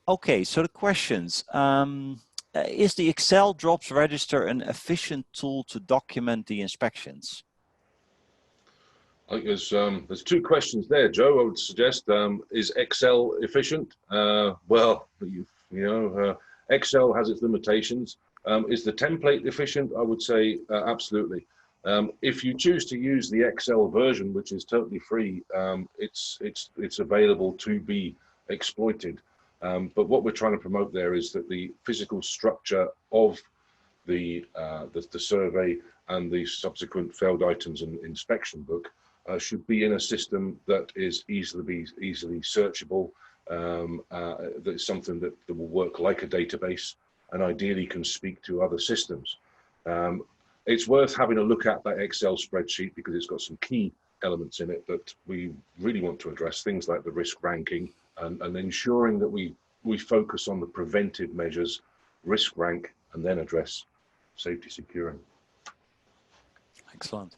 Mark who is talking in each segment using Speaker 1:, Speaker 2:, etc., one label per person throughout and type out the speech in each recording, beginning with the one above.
Speaker 1: Okay, so the questions. Is the Excel drops register an efficient tool to document the inspections?
Speaker 2: I think there's two questions there, Joe. I would suggest, is Excel efficient? Well, Excel has its limitations. Is the template efficient? I would say absolutely. If you choose to use the Excel version, which is totally free, it's available to be exploited. But what we're trying to promote there is that the physical structure of the survey and the subsequent failed items and inspection book should be in a system that is easily searchable. That's something that will work like a database and ideally can speak to other systems. It's worth having a look at that Excel spreadsheet because it's got some key elements in it that we really want to address, things like the risk ranking and ensuring that we focus on the preventive measures, risk rank, and then address safety securing.
Speaker 1: Excellent.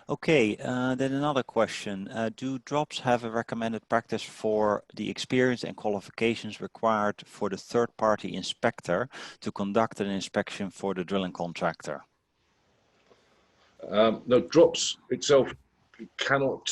Speaker 1: Okay, then another question. Do drops have a recommended practice for the experience and qualifications required for the third-party inspector to conduct an inspection for the drilling contractor?
Speaker 2: No, drops itself cannot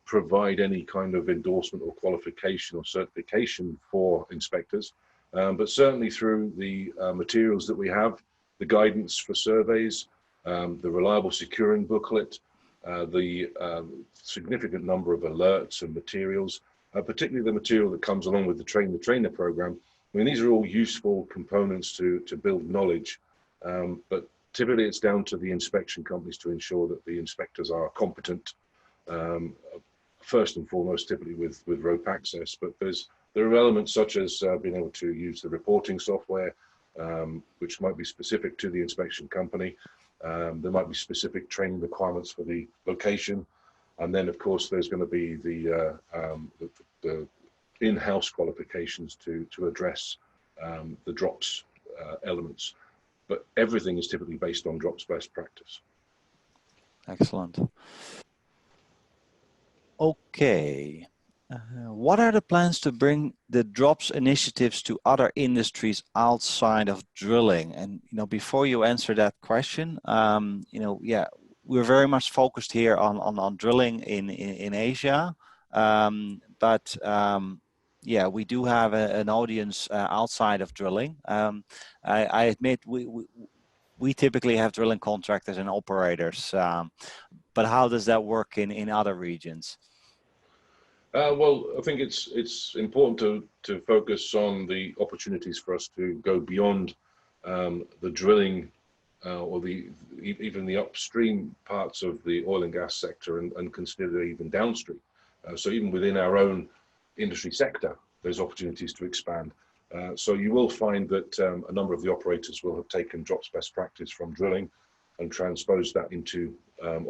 Speaker 2: provide any kind of endorsement or qualification or certification for inspectors, but certainly through the materials that we have, the guidance for surveys, the reliable securing booklet, the significant number of alerts and materials, particularly the material that comes along with the Train the Trainer program. I mean, these are all useful components to build knowledge, but typically it's down to the inspection companies to ensure that the inspectors are competent, first and foremost, typically with rope access, but there are elements such as being able to use the reporting software, which might be specific to the inspection company. There might be specific training requirements for the location. And then, of course, there's going to be the in-house qualifications to address the drops elements. But everything is typically based on drops best practice.
Speaker 1: Excellent. Okay. What are the plans to bring the drops initiatives to other industries outside of drilling? And before you answer that question, we're very much focused here on drilling in Asia, but we do have an audience outside of drilling. I admit we typically have drilling contractors and operators, but how does that work in other regions?
Speaker 2: Well, I think it's important to focus on the opportunities for us to go beyond the drilling or even the upstream parts of the oil and gas sector and consider even downstream. So even within our own industry sector, there's opportunities to expand. So you will find that a number of the operators will have taken drops best practice from drilling and transposed that into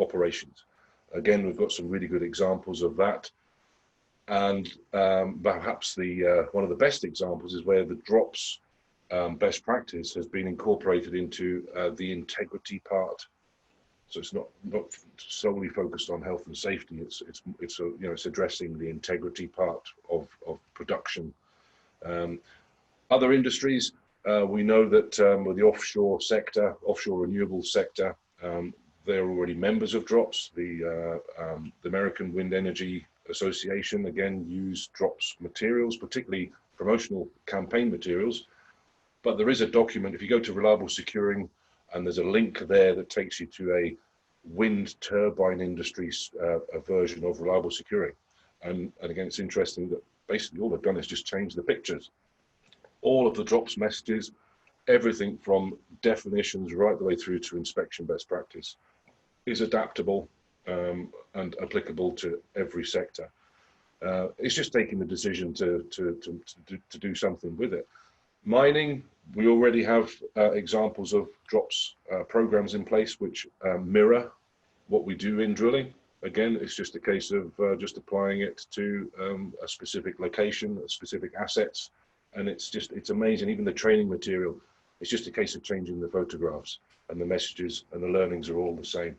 Speaker 2: operations. Again, we've got some really good examples of that. And perhaps one of the best examples is where the drops best practice has been incorporated into the integrity part. So it's not solely focused on health and safety. It's addressing the integrity part of production. Other industries, we know that with the offshore sector, offshore renewable sector, they're already members of drops. The American Wind Energy Association again use drops materials, particularly promotional campaign materials. But there is a document, if you go to reliable securing, and there's a link there that takes you to a wind turbine industry's a version of reliable securing. And again, it's interesting that basically all they've done is just change the pictures. All of the drops messages, everything from definitions right the way through to inspection best practice is adaptable and applicable to every sector. It's just taking the decision to do something with it. Mining, we already have examples of drops programs in place which mirror what we do in drilling. Again, it's just a case of just applying it to a specific location, specific assets, and it's amazing. Even the training material, it's just a case of changing the photographs, and the messages and the learnings are all the same.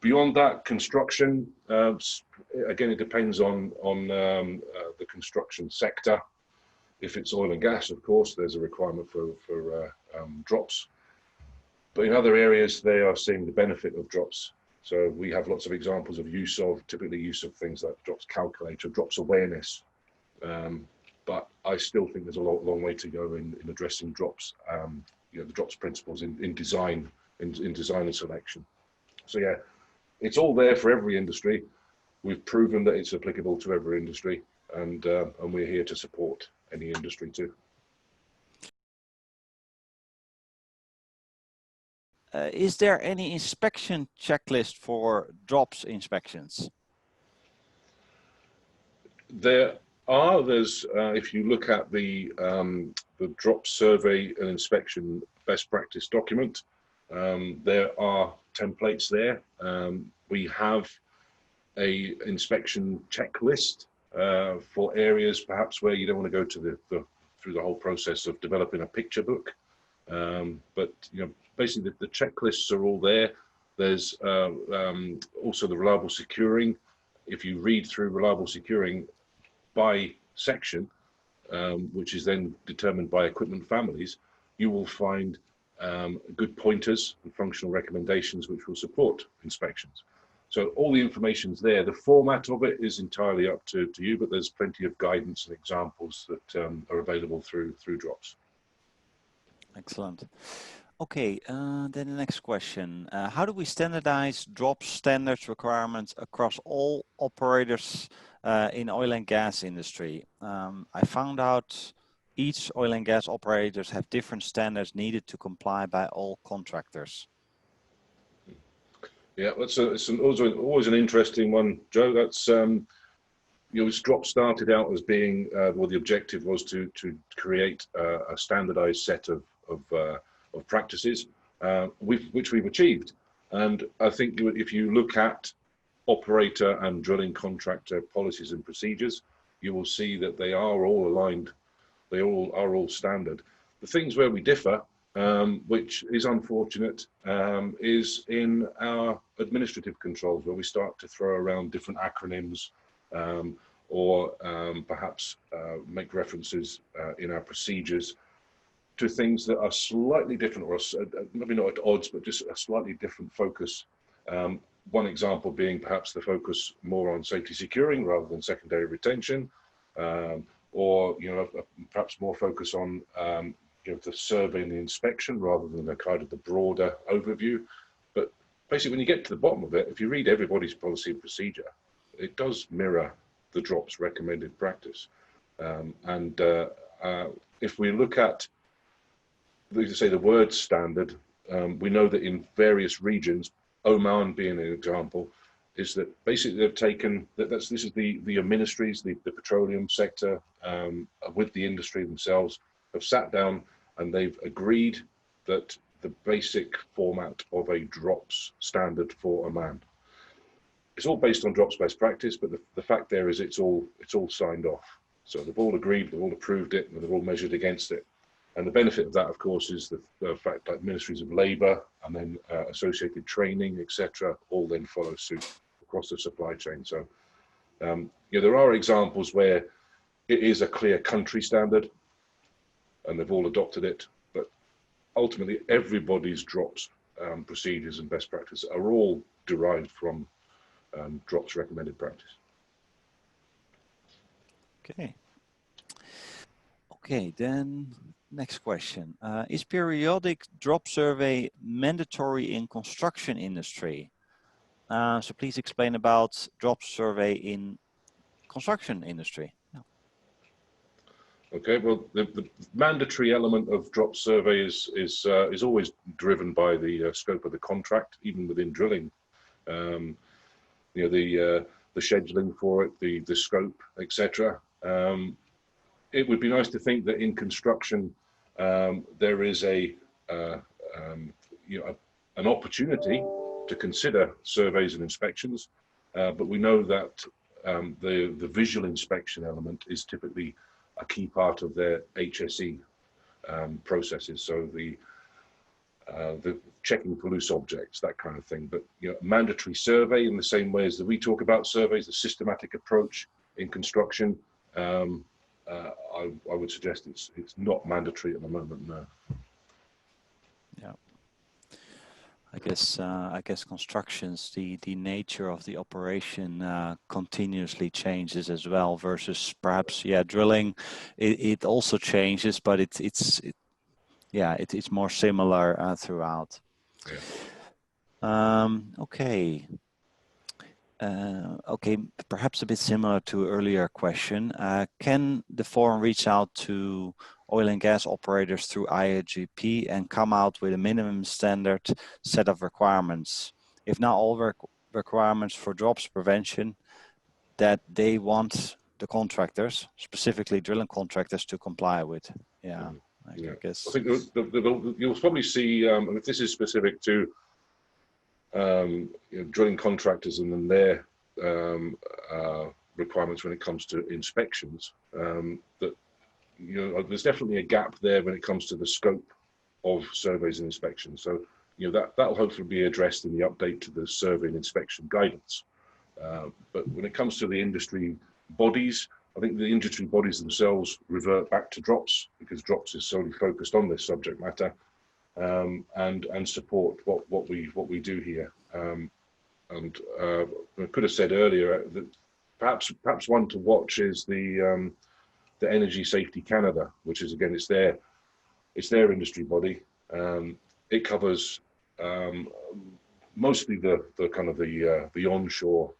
Speaker 2: Beyond that, construction, again, it depends on the construction sector. If it's oil and gas, of course, there's a requirement for drops. But in other areas, they are seeing the benefit of drops. So we have lots of examples of typically use of things like drops calculator, drops awareness. But I still think there's a long way to go in addressing drops, the drops principles in design, in design and selection. So yeah, it's all there for every industry. We've proven that it's applicable to every industry, and we're here to support any industry too.
Speaker 1: Is there any inspection checklist for drops inspections?
Speaker 2: There's if you look at the drop survey and inspection best practice document, there are templates there. We have a inspection checklist for areas perhaps where you don't want to go to through the whole process of developing a picture book. But basically the checklists are all there. There's also the reliable securing. If you read through reliable securing by section, which is then determined by equipment families, you will find good pointers and functional recommendations which will support inspections. So all the information's there. The format of it is entirely up to you, but there's plenty of guidance and examples that are available through drops.
Speaker 1: Excellent. Okay, then the next question. How do we standardize drop standards requirements across all operators in oil and gas industry? I found out each oil and gas operators have different standards needed to comply by all contractors.
Speaker 2: Yeah, it's always an interesting one, Joe. That's drop started out as being the objective was to create a standardized set of practices, which we've achieved. And I think if you look at operator and drilling contractor policies and procedures, you will see that they are all aligned. They are all standard. The things where we differ, which is unfortunate, is in our administrative controls, where we start to throw around different acronyms, or perhaps make references in our procedures to things that are slightly different, or maybe not at odds, but just a slightly different focus. One example being perhaps the focus more on safety securing rather than secondary retention, or perhaps more focus on the survey and the inspection rather than the kind of the broader overview. But basically, when you get to the bottom of it, if you read everybody's policy and procedure, it does mirror the drops recommended practice. If we look at, say, the word standard, we know that in various regions, Oman being an example, is that basically they've taken this is the ministries, the petroleum sector, with the industry themselves, have sat down and they've agreed that the basic format of a drops standard for Oman. It's all based on drops best practice, but the fact there is it's all signed off. So they've all agreed, they've all approved it, and they've all measured against it. And the benefit of that, of course, is the fact that ministries of labour and then associated training, etc., all then follow suit across the supply chain. So there are examples where it is a clear country standard and they've all adopted it, but ultimately everybody's drops procedures and best practice are all derived from drops recommended practice.
Speaker 1: Okay, then next question. Is periodic drop survey mandatory in construction industry? So please explain about drop survey in construction industry. Yeah.
Speaker 2: Okay, well, the mandatory element of drop survey is always driven by the scope of the contract, even within drilling. The scheduling for it, the scope, etc. It would be nice to think that in construction there is an opportunity to consider surveys and inspections, but we know that the visual inspection element is typically a key part of their HSE processes. So the checking for loose objects, that kind of thing. But mandatory survey in the same way as that we talk about surveys, the systematic approach in construction, I would suggest it's not mandatory at the moment. No.
Speaker 1: Yeah. I guess constructions, the nature of the operation continuously changes as well. Versus perhaps, yeah, drilling, it also changes, but it's more similar throughout.
Speaker 2: Yeah.
Speaker 1: Okay. Okay, perhaps a bit similar to earlier question. Can the forum reach out to oil and gas operators through IAGP and come out with a minimum standard set of requirements? If not all requirements for drops prevention that they want the contractors, specifically drilling contractors, to comply with. Yeah, I
Speaker 2: Yeah.
Speaker 1: guess.
Speaker 2: I think you'll probably see, if this is specific to drilling contractors and then their requirements when it comes to inspections, that there's definitely a gap there when it comes to the scope of surveys and inspections. So that'll hopefully be addressed in the update to the survey and inspection guidance. But when it comes to the industry bodies, I think the industry bodies themselves revert back to drops, because drops is solely focused on this subject matter, and support what we do here. I could have said earlier that perhaps one to watch is the Energy Safety Canada, which is, again, it's their industry body. It covers mostly the kind of the onshore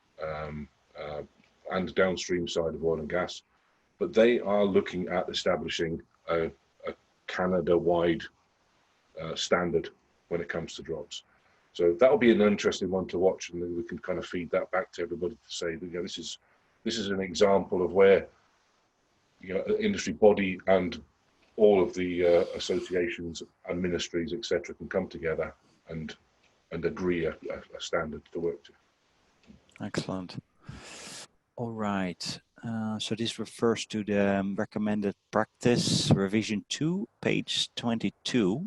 Speaker 2: and downstream side of oil and gas, but they are looking at establishing a Canada-wide standard when it comes to drops. So that'll be an interesting one to watch, and then we can kind of feed that back to everybody to say that, this is an example of where an industry body and all of the associations and ministries, etc., can come together and agree a standard to work to.
Speaker 1: Excellent. All right. So this refers to the recommended practice revision 2, page 22.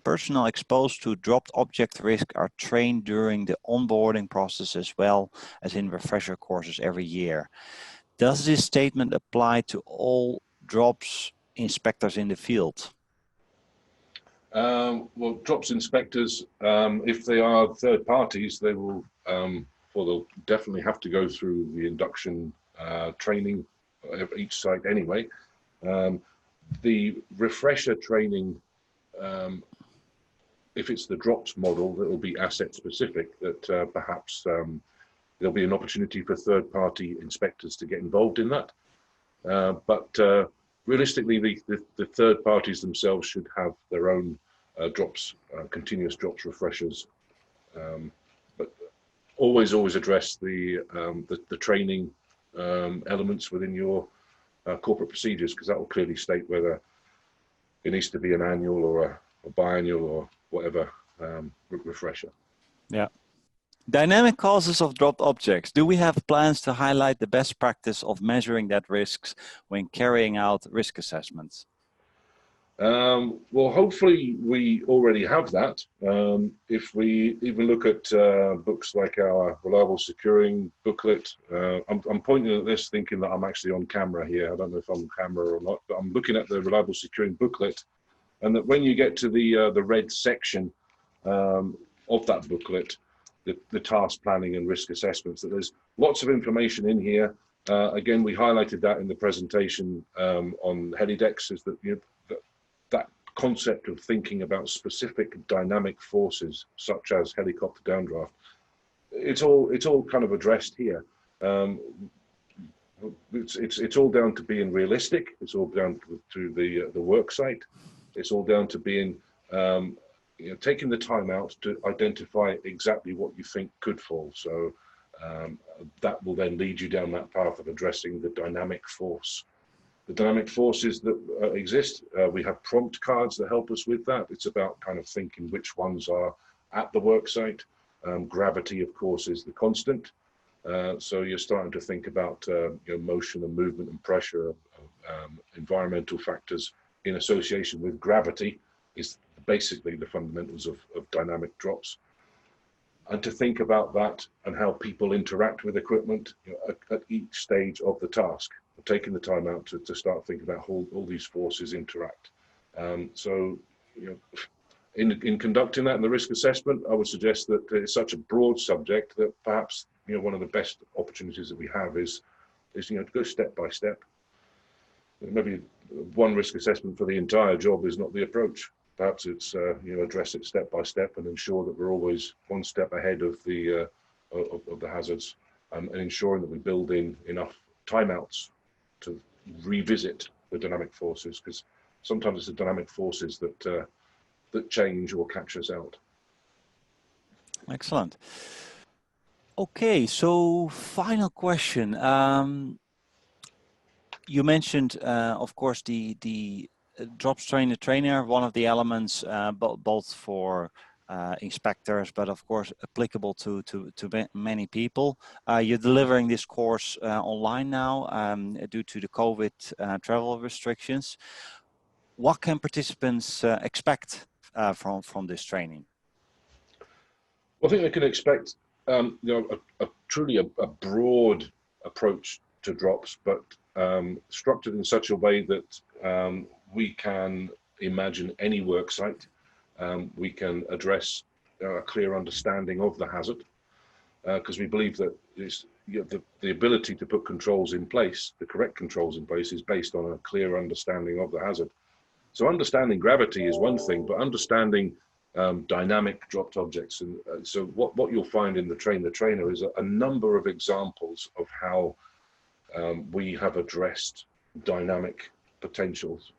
Speaker 1: Personnel exposed to dropped object risk are trained during the onboarding process as well as in refresher courses every year. Does this statement apply to all drops inspectors in the field?
Speaker 2: Well, drops inspectors, if they are third parties, they will they'll definitely have to go through the induction training of each site anyway. The refresher training, if it's the drops model, that will be asset specific, that perhaps there'll be an opportunity for third party inspectors to get involved in that. But realistically, the third parties themselves should have their own drops, continuous drops refreshers. But always address the training elements within your corporate procedures, because that will clearly state whether it needs to be an annual or a biannual or whatever refresher.
Speaker 1: Yeah. Dynamic causes of dropped objects. Do we have plans to highlight the best practice of measuring that risks when carrying out risk assessments?
Speaker 2: Well, hopefully we already have that. If we even look at books like our Reliable Securing booklet, I'm pointing at this thinking that I'm actually on camera here. I don't know if I'm on camera or not, but I'm looking at the Reliable Securing booklet, and that when you get to the red section of that booklet, the task planning and risk assessments, that there's lots of information in here. Again, we highlighted that in the presentation on Helidecks, is that that concept of thinking about specific dynamic forces, such as helicopter downdraft, it's all kind of addressed here. It's all down to being realistic. It's all down to the work site. It's all down to being taking the time out to identify exactly what you think could fall. So that will then lead you down that path of addressing the dynamic force. The dynamic forces that exist, we have prompt cards that help us with that. It's about kind of thinking which ones are at the work site. Gravity, of course, is the constant. So you're starting to think about motion and movement and pressure, environmental factors in association with gravity is basically the fundamentals of dynamic drops. and to think about that and how people interact with equipment, you know, at each stage of the task, taking the time out to start thinking about how all these forces interact. So, you know, in conducting that in the risk assessment, I would suggest that it's such a broad subject that perhaps, you know, one of the best opportunities that we have is you know, to go step by step. Maybe one risk assessment for the entire job is not the approach. Perhaps it's you know, address it step by step and ensure that we're always one step ahead of the hazards, and ensuring that we build in enough timeouts to revisit the dynamic forces, because sometimes it's the dynamic forces that that change or catch us out.
Speaker 1: Excellent. Okay, so final question. You mentioned, of course, the drops trainer, one of the elements, both for inspectors, but of course applicable to many people. You're delivering this course online now due to the COVID travel restrictions. What can participants expect from this training?
Speaker 2: Well, I think they can expect you know, truly a broad approach to drops, but structured in such a way that we can imagine any work site. We can address a clear understanding of the hazard, because we believe that it's, you know, the ability to put controls in place, the correct controls in place, is based on a clear understanding of the hazard. So understanding gravity is one thing, but understanding dynamic dropped objects. And so what you'll find in the Train the Trainer is a number of examples of how we have addressed dynamic potentials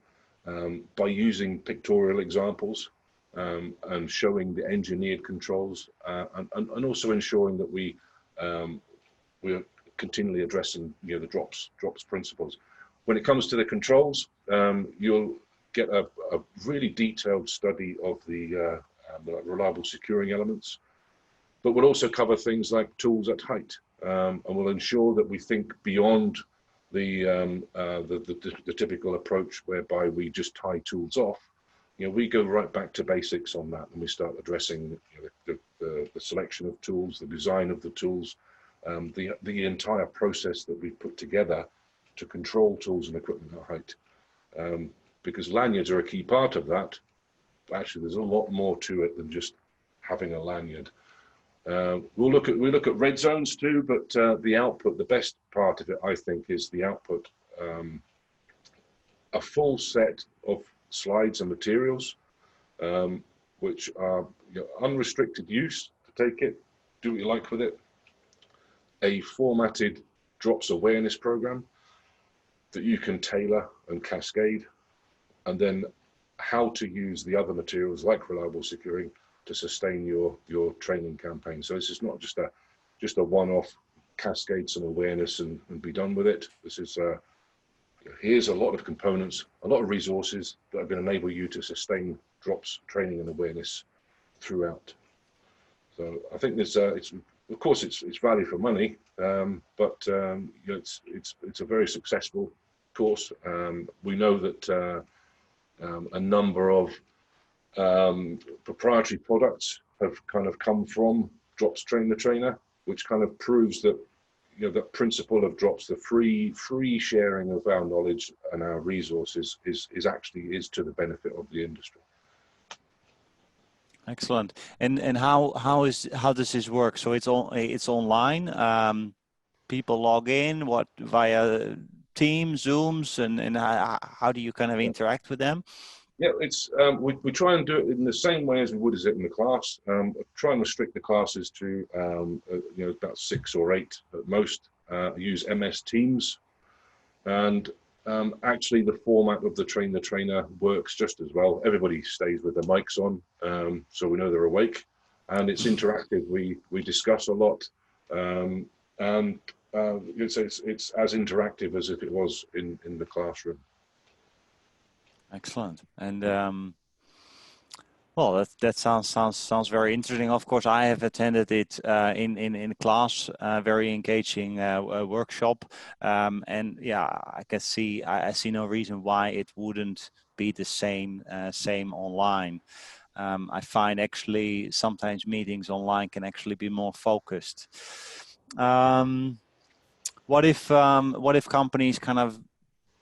Speaker 2: by using pictorial examples and showing the engineered controls, and also ensuring that we're continually addressing, you know, the drops principles. When it comes to the controls, you'll get a really detailed study of the reliable securing elements, but we'll also cover things like tools at height, and we'll ensure that we think beyond the typical approach whereby we just tie tools off. You know, we go right back to basics on that, and we start addressing, you know, the selection of tools, the design of the tools, the entire process that we've put together to control tools and equipment at height. Because lanyards are a key part of that. Actually, there's a lot more to it than just having a lanyard. We look at red zones too, but the output, the best part of it, I think, is the output. A full set of slides and materials, which are, you know, unrestricted use to take it, do what you like with it. A formatted drops awareness program that you can tailor and cascade, and then how to use the other materials like reliable securing to sustain your training campaign. So this is not just a one-off, cascade some awareness and be done with it. This is here's a lot of components, a lot of resources that are going to enable you to sustain drops training and awareness throughout. So I think there's it's, of course it's value for money, but you know, it's a very successful course. We know that a number of proprietary products have kind of come from Drops Train the Trainer, which kind of proves that, you know, that principle of drops, the free sharing of our knowledge and our resources is actually to the benefit of the industry.
Speaker 1: Excellent. And how does this work? So it's online. People log in via Teams, Zooms, and how do you kind of interact with them?
Speaker 2: Yeah, it's we try and do it in the same way as we would as it in the class. Try and restrict the classes to you know, about 6 or 8 at most. Use MS Teams, and actually the format of the Train the Trainer works just as well. Everybody stays with their mics on, so we know they're awake, and it's interactive. We discuss a lot, and it's as interactive as if it was in the classroom.
Speaker 1: Excellent. And well, that sounds very interesting. Of course, I have attended it in class, very engaging workshop, and yeah, I see no reason why it wouldn't be the same online. I find actually sometimes meetings online can actually be more focused. What if companies kind of,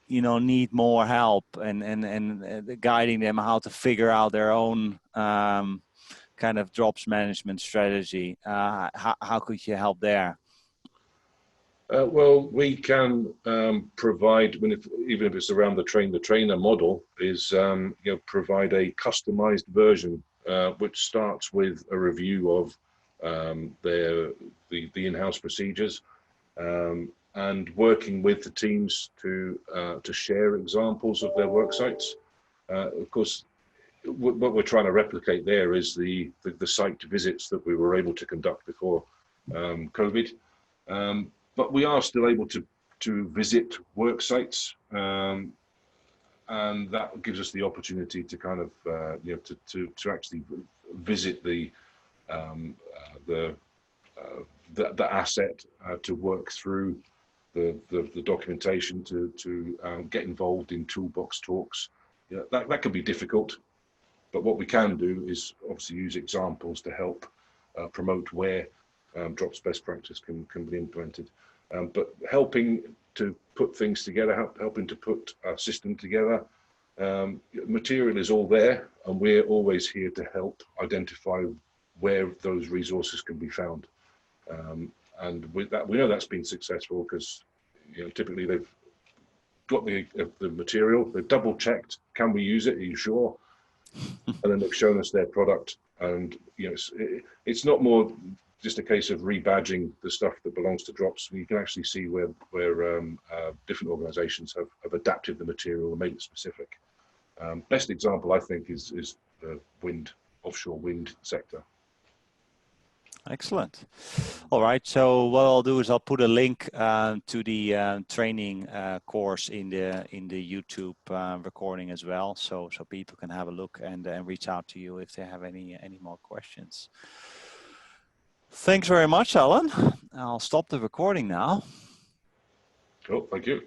Speaker 1: you know, need more help and guiding them how to figure out their own kind of drops management strategy? How could you help there?
Speaker 2: Well, we can provide, even if it's around the train the trainer model, is provide a customized version which starts with a review of the in-house procedures, and working with the teams to share examples of their work sites. Of course, what we're trying to replicate there is the site visits that we were able to conduct before COVID. But we are still able to visit work sites, and that gives us the opportunity to kind of to actually visit the asset, to work through the documentation, to get involved in toolbox talks. That can be difficult, but what we can do is obviously use examples to help promote where drops best practice can be implemented. But helping to put things together, helping to put a system together, material is all there, and we're always here to help identify where those resources can be found. And with that, we know that's been successful because typically they've got the material, they've double checked, can we use it? Are you sure? And then they've shown us their product, and it's not more just a case of rebadging the stuff that belongs to drops. You can actually see where different organizations have adapted the material and made it specific. Best example, I think, is the offshore wind sector.
Speaker 1: Excellent. All right. So what I'll do is I'll put a link to the training course in the YouTube recording as well, so people can have a look and reach out to you if they have any more questions. Thanks very much, Alan. I'll stop the recording now.
Speaker 2: Cool. Thank you.